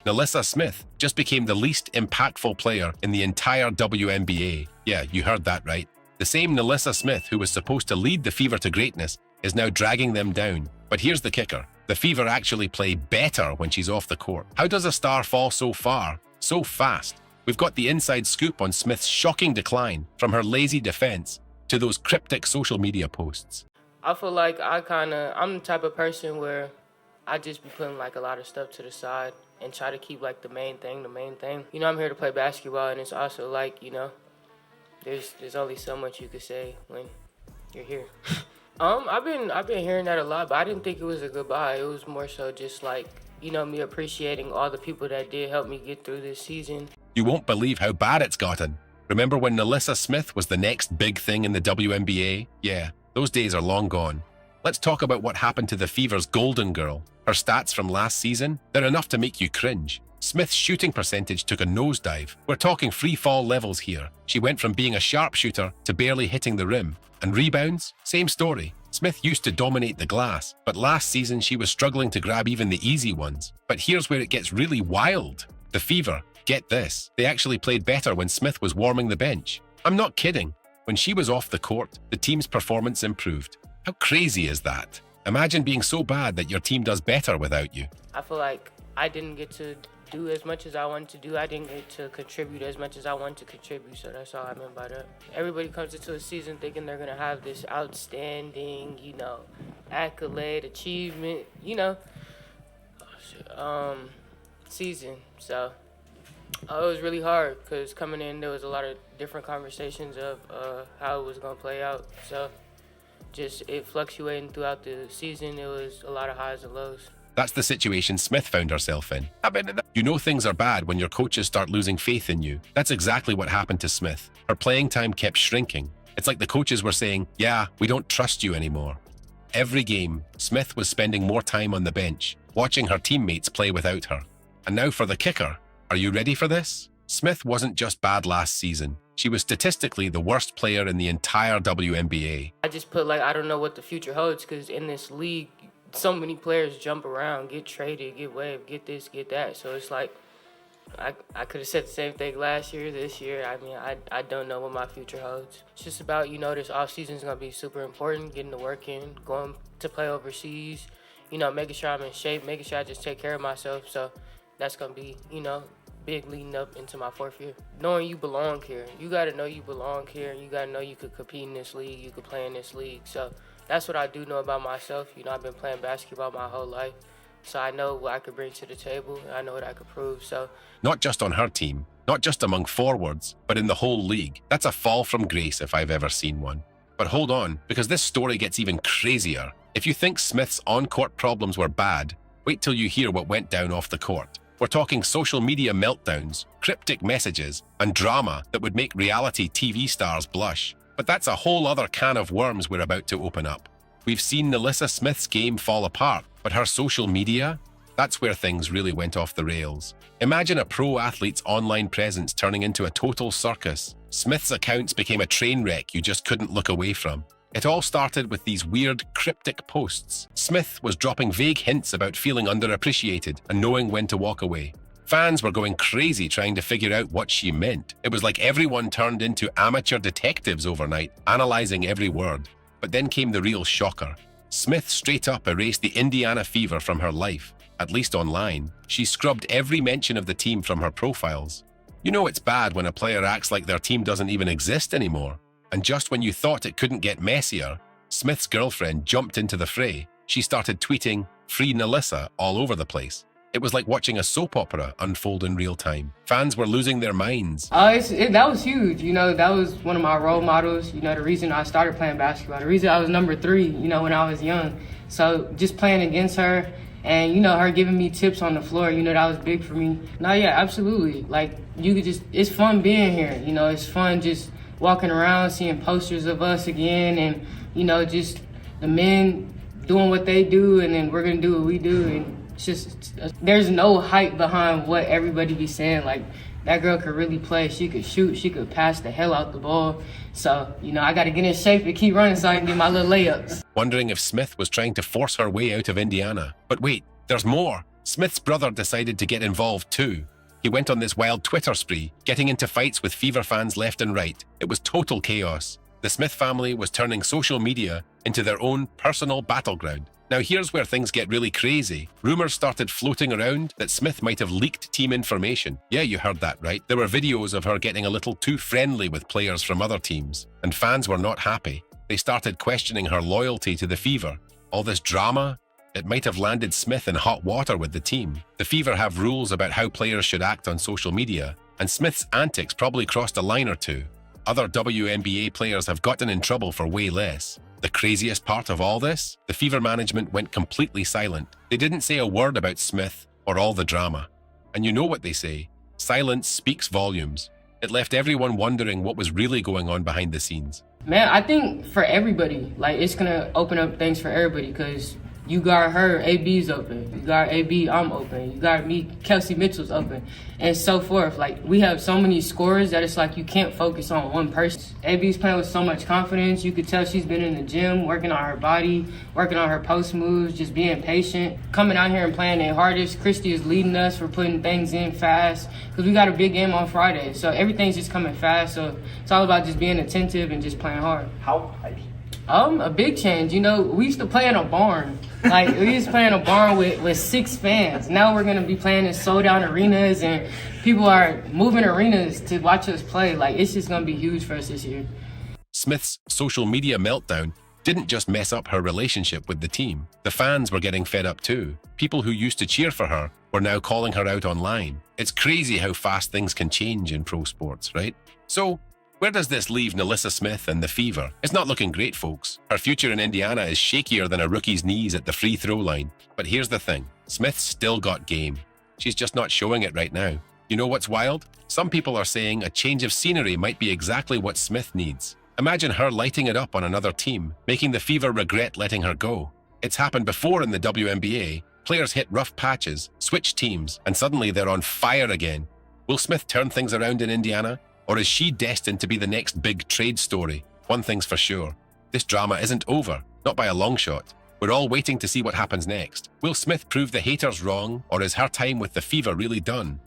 NaLyssa Smith just became the least impactful player in the entire WNBA. Yeah, you heard that right. The same NaLyssa Smith who was supposed to lead the Fever to greatness is now dragging them down. But here's the kicker. The Fever actually play better when she's off the court. How does a star fall so far, so fast? We've got the inside scoop on Smith's shocking decline from her lazy defense to those cryptic social media posts. I feel like I'm the type of person where I just be putting like a lot of stuff to the side and try to keep like the main thing. You know, I'm here to play basketball, and it's also like, you know, there's only so much you could say when you're here. I've been hearing that a lot, but I didn't think it was a goodbye. It was more so just like, you know, me appreciating all the people that did help me get through this season. You won't believe how bad it's gotten. Remember when NaLyssa Smith was the next big thing in the WNBA? Yeah, those days are long gone. Let's talk about what happened to the Fever's golden girl. Her stats from last season, they're enough to make you cringe. Smith's shooting percentage took a nosedive. We're talking free fall levels here. She went from being a sharpshooter to barely hitting the rim. And rebounds? Same story. Smith used to dominate the glass, but last season she was struggling to grab even the easy ones. But here's where it gets really wild. The Fever, get this, they actually played better when Smith was warming the bench. I'm not kidding. When she was off the court, the team's performance improved. How crazy is that? Imagine being so bad that your team does better without you. I feel like I didn't get to do as much as I wanted to do. I didn't get to contribute as much as I wanted to contribute, so that's all I meant by that. Everybody comes into a season thinking they're going to have this outstanding, you know, accolade, achievement, you know, season. So it was really hard because coming in, there was a lot of different conversations of how it was going to play out. So just it fluctuating throughout the season, it was a lot of highs and lows. That's the situation Smith found herself in. You know things are bad when your coaches start losing faith in you. That's exactly what happened to Smith. Her playing time kept shrinking. It's like the coaches were saying, yeah, we don't trust you anymore. Every game, Smith was spending more time on the bench, watching her teammates play without her. And now for the kicker. Are you ready for this? Smith wasn't just bad last season. She was statistically the worst player in the entire WNBA. I just put like, I don't know what the future holds because in this league, so many players jump around, get traded, get waived, get this, get that. So it's like, I could have said the same thing last year, this year. I mean, I don't know what my future holds. It's just about, you know, this offseason is going to be super important, getting the work in, going to play overseas, you know, making sure I'm in shape, making sure I just take care of myself. So that's going to be, you know, big leading up into my 4th year. Knowing you belong here. You got to know you belong here. You got to know you could compete in this league, you could play in this league. So that's what I do know about myself. You know, I've been playing basketball my whole life. So I know what I could bring to the table. I know what I could prove. So not just on her team, not just among forwards, but in the whole league. That's a fall from grace if I've ever seen one. But hold on, because this story gets even crazier. If you think Smith's on-court problems were bad, wait till you hear what went down off the court. We're talking social media meltdowns, cryptic messages, and drama that would make reality TV stars blush. But that's a whole other can of worms we're about to open up. We've seen NaLyssa Smith's game fall apart, but her social media? That's where things really went off the rails. Imagine a pro athlete's online presence turning into a total circus. Smith's accounts became a train wreck you just couldn't look away from. It all started with these weird, cryptic posts. Smith was dropping vague hints about feeling underappreciated and knowing when to walk away. Fans were going crazy trying to figure out what she meant. It was like everyone turned into amateur detectives overnight, analyzing every word. But then came the real shocker. Smith straight up erased the Indiana Fever from her life, at least online. She scrubbed every mention of the team from her profiles. You know it's bad when a player acts like their team doesn't even exist anymore. And just when you thought it couldn't get messier, Smith's girlfriend jumped into the fray. She started tweeting, "Free NaLyssa," all over the place. It was like watching a soap opera unfold in real time. Fans were losing their minds. That was huge. You know, that was one of my role models. You know, the reason I started playing basketball, the reason I was number 3, you know, when I was young. So just playing against her and, you know, her giving me tips on the floor, you know, that was big for me. No, yeah, absolutely. Like, you could just, it's fun being here. You know, it's fun just walking around, seeing posters of us again and, you know, just the men doing what they do and then we're going to do what we do. And it's just, there's no hype behind what everybody be saying. Like, that girl could really play. She could shoot. She could pass the hell out the ball. So, you know, I got to get in shape and keep running so I can get my little layups. Wondering if Smith was trying to force her way out of Indiana. But wait, there's more. Smith's brother decided to get involved too. He went on this wild Twitter spree, getting into fights with Fever fans left and right. It was total chaos. The Smith family was turning social media into their own personal battleground. Now here's where things get really crazy. Rumours started floating around that Smith might have leaked team information. Yeah, you heard that right. There were videos of her getting a little too friendly with players from other teams, and fans were not happy. They started questioning her loyalty to the Fever. All this drama, it might have landed Smith in hot water with the team. The Fever have rules about how players should act on social media, and Smith's antics probably crossed a line or two. Other WNBA players have gotten in trouble for way less. The craziest part of all this? The Fever management went completely silent. They didn't say a word about Smith or all the drama. And you know what they say, silence speaks volumes. It left everyone wondering what was really going on behind the scenes. Man, I think for everybody, like, it's gonna open up things for everybody, because you got her, AB's open. You got AB, I'm open. You got me, Kelsey Mitchell's open, and so forth. Like, we have so many scorers that it's like you can't focus on one person. AB's playing with so much confidence. You could tell she's been in the gym, working on her body, working on her post moves, just being patient, coming out here and playing their hardest. Christy is leading us for putting things in fast, because we got a big game on Friday. So everything's just coming fast. So it's all about just being attentive and just playing hard. How? A big change. You know, we used to play in a barn. Like, we used to play in a barn with 6 fans. Now we're going to be playing in sold-out arenas, and people are moving arenas to watch us play. Like, it's just going to be huge for us this year. Smith's social media meltdown didn't just mess up her relationship with the team. The fans were getting fed up too. People who used to cheer for her were now calling her out online. It's crazy how fast things can change in pro sports, right? So, where does this leave NaLyssa Smith and the Fever? It's not looking great, folks. Her future in Indiana is shakier than a rookie's knees at the free throw line. But here's the thing, Smith's still got game. She's just not showing it right now. You know what's wild? Some people are saying a change of scenery might be exactly what Smith needs. Imagine her lighting it up on another team, making the Fever regret letting her go. It's happened before in the WNBA. Players hit rough patches, switch teams, and suddenly they're on fire again. Will Smith turn things around in Indiana? Or is she destined to be the next big trade story? One thing's for sure, this drama isn't over, not by a long shot. We're all waiting to see what happens next. Will Smith prove the haters wrong, or is her time with the Fever really done?